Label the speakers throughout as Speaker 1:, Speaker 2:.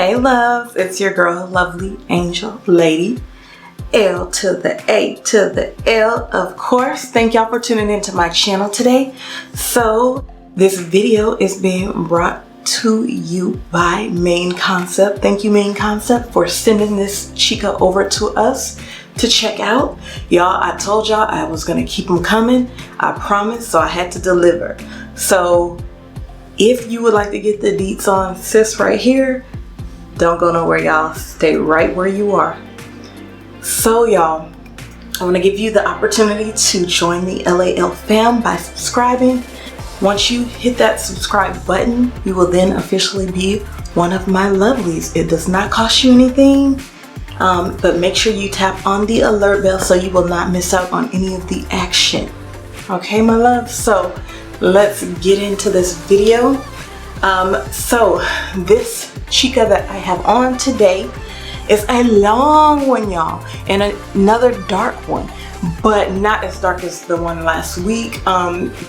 Speaker 1: Hey loves, it's your girl, Lovely Angel Lady. L to the A to the L, of course. Thank y'all for tuning into my channel today. So this video is being brought to you by Main Concept. Thank you, Main Concept, for sending this chica over to us to check out. Y'all, I told y'all I was gonna keep them coming. I promised, so I had to deliver. So if you would like to get the deets on sis right here, don't go nowhere, y'all. Stay right where you are. So y'all, I want to give you the opportunity to join the LAL fam by subscribing. Once you hit that subscribe button, you will then officially be one of my lovelies. It does not cost you anything, but make sure you tap on the alert bell so you will not miss out on any of the action. Okay, my love? So let's get into this video. So this chica that I have on today is a long one, y'all, and another dark one, but not as dark as the one last week.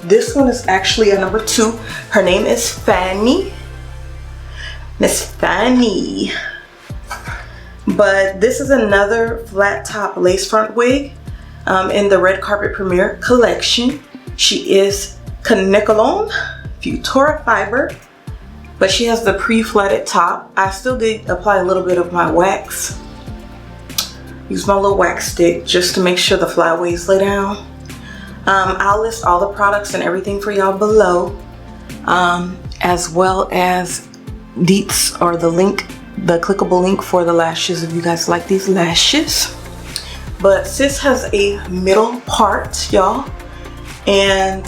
Speaker 1: This one is actually a number 2. Her name is Fanny, Miss Fanny. But this is another flat top lace front wig in the Red Carpet Premiere collection. She is Canicolone Futura fiber, but she has the pre-flatted top. I still did apply a little bit of my wax. Use my little wax stick just to make sure the flyaways lay down. I'll list all the products and everything for y'all below, as well as deets, or the link, the clickable link for the lashes if you guys like these lashes. But sis has a middle part, y'all, and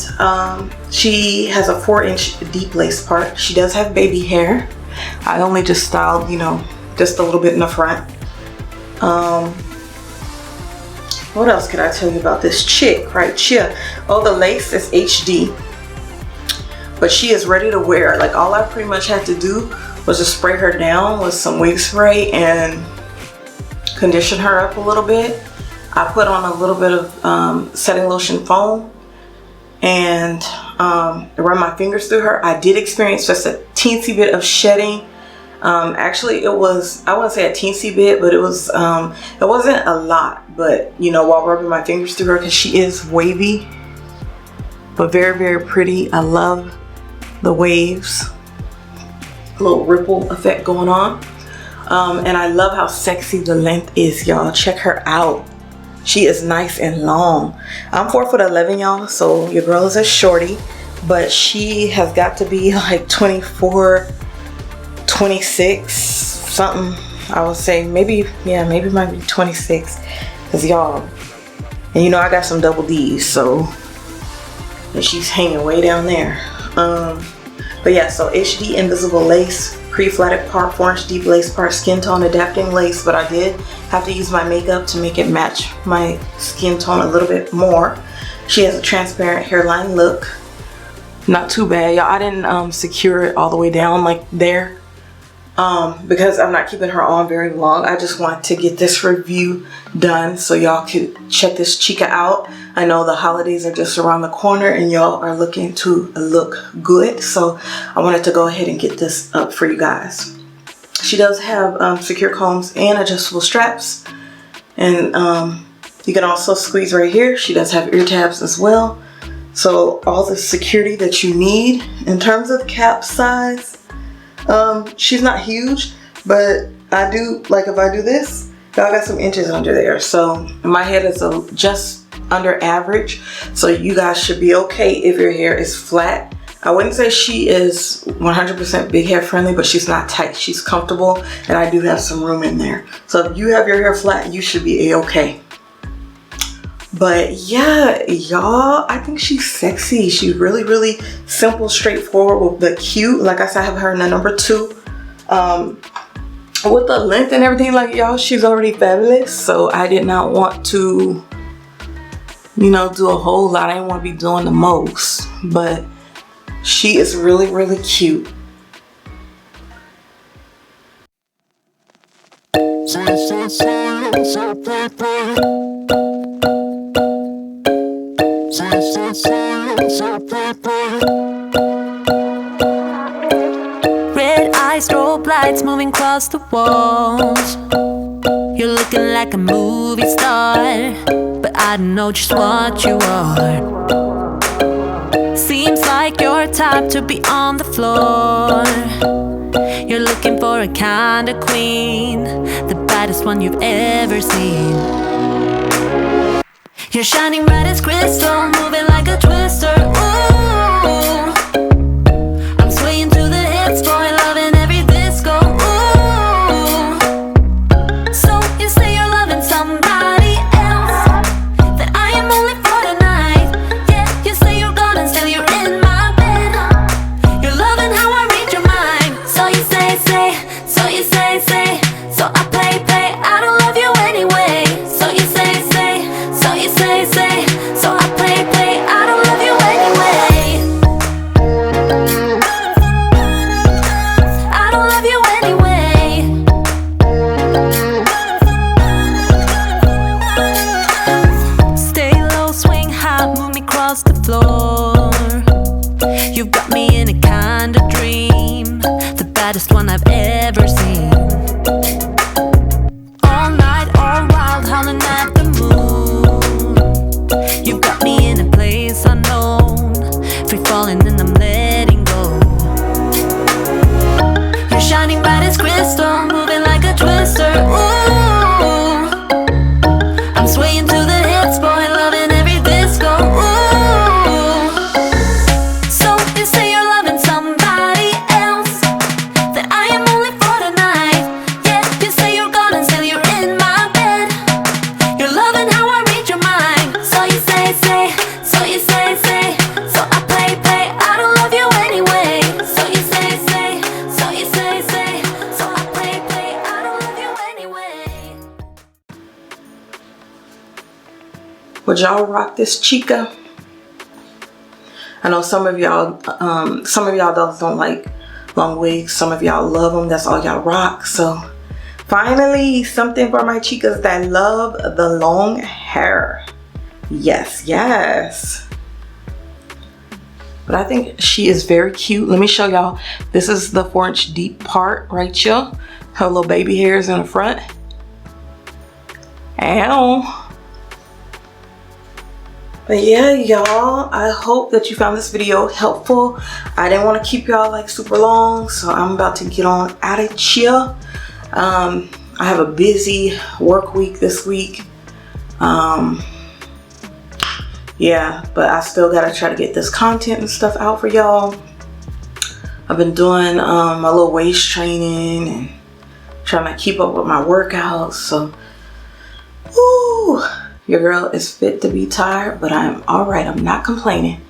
Speaker 1: she has a 4-inch deep lace part. She does have baby hair. I only just styled, you know, just a little bit in the front. What else could I tell you about this chick right here? Oh, the lace is HD, but she is ready to wear. Like, all I pretty much had to do was just spray her down with some wig spray and condition her up a little bit. I put on a little bit of setting lotion foam and run my fingers through her. I did experience just a teensy bit of shedding. Actually, it was, I wouldn't say a teensy bit, but it wasn't a lot. But you know, while rubbing my fingers through her, because she is wavy, but very, very pretty. I love the waves, a little ripple effect going on, and I love how sexy the length is, y'all. Check her out. She is nice and long. I'm 4'11", y'all, so your girl is a shorty, but she has got to be like 24, 26, something. I would say maybe, yeah, maybe might be 26, because y'all, and you know I got some double D's, so, and she's hanging way down there. But yeah, so HD invisible lace, pre-flatted part, 4-inch deep lace part, skin tone adapting lace, but I did have to use my makeup to make it match my skin tone a little bit more. She has a transparent hairline look. Not too bad, y'all. I didn't secure it all the way down like there, because I'm not keeping her on very long. I just want to get this review done so y'all could check this chica out. I know the holidays are just around the corner and y'all are looking to look good, so I wanted to go ahead and get this up for you guys. She does have secure combs and adjustable straps, and you can also squeeze right here. She does have ear tabs as well, so all the security that you need. In terms of cap size, she's not huge, but I do, like, if I do this, y'all got some inches under there. So my head is just under average, so you guys should be okay if your hair is flat. I wouldn't say she is 100% big hair friendly, but she's not tight. She's comfortable, and I do have some room in there. So if you have your hair flat, you should be a-okay. But yeah, y'all, I think she's sexy. She's really, really simple, straightforward, but cute. Like I said, I have her in the number 2. With the length and everything, like, y'all, she's already fabulous. So I did not want to, you know, do a whole lot. I didn't want to be doing the most, but she is really, really cute.
Speaker 2: Red eyes, strobe light. lights moving across the walls. You're looking like a movie star, but I don't know just what you are. Seems like you're type to be on the floor. You're looking for a kind of queen, the baddest one you've ever seen. You're shining bright as crystal, moving like a twister. Ooh, I'm swaying to the hits, boy, loving every disco. Ooh, so you say you're loving somebody else, that I am only for tonight. Yeah, you say you're gone and still you're in my bed. You're loving how I read your mind. So you say, so you say, so I play, I don't love you anyway. So you say, so you say, so I play, I don't love you anyway. I don't love you anyway. Stay low, swing high, move me across the floor. You've got me in a kind of dream, the baddest one I've ever seen. All night, all wild, howling at the moon. You've got me in a place unknown, free falling and I'm letting go. You're shining bright as crystal, moving like a twister. Ooh, I'm swaying to the hits, boy, loving every disco. Ooh, so you say you're loving somebody else, that I am only for tonight. Yeah, you say you're gone and still you're in my bed. You're loving how I read your mind. So you say, so you say, so I play, I don't love you anyway. So you say, so you say, so I play, I don't love you anyway.
Speaker 1: Would y'all rock this chica? I know some of y'all don't like long wigs. Some of y'all love them. That's all y'all rock. So finally, something for my chicas that love the long hair. Yes, yes. But I think she is very cute. Let me show y'all. This is the 4-inch deep part right here. Her little baby hairs in the front. Ow. But yeah, y'all, I hope that you found this video helpful. I didn't want to keep y'all like super long, so I'm about to get on out of here. I have a busy work week this week. Yeah, but I still gotta try to get this content and stuff out for y'all. I've been doing my little waist training and trying to keep up with my workouts. So, woo, your girl is fit to be tired, but I'm all right. I'm not complaining.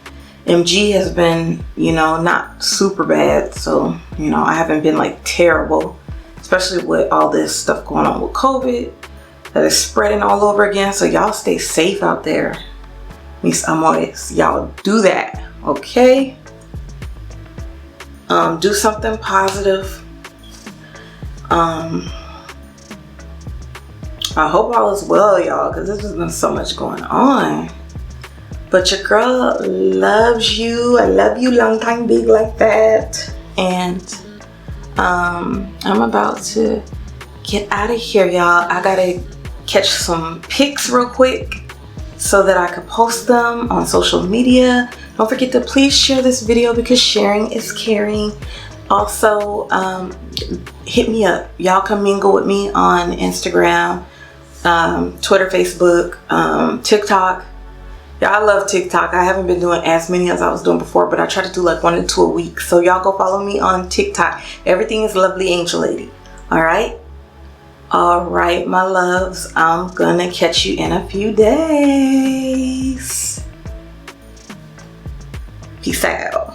Speaker 1: MG has been, not super bad. So, I haven't been like terrible, especially with all this stuff going on with COVID that is spreading all over again. So y'all stay safe out there. Mis amores, y'all do that, okay? Do something positive. I hope all is well, y'all, because there's just been so much going on. But your girl loves you. I love you long time big like that. And I'm about to get out of here, y'all. I gotta catch some pics real quick so that I could post them on social media. Don't forget to please share this video because sharing is caring. Also, hit me up. Y'all come mingle with me on Instagram, Twitter, Facebook, TikTok. Yeah, I love TikTok. I haven't been doing as many as I was doing before, but I try to do like 1 to 2 a week. So y'all go follow me on TikTok. Everything is Lovely Angel Lady. Alright? Alright, my loves. I'm gonna catch you in a few days. Peace out.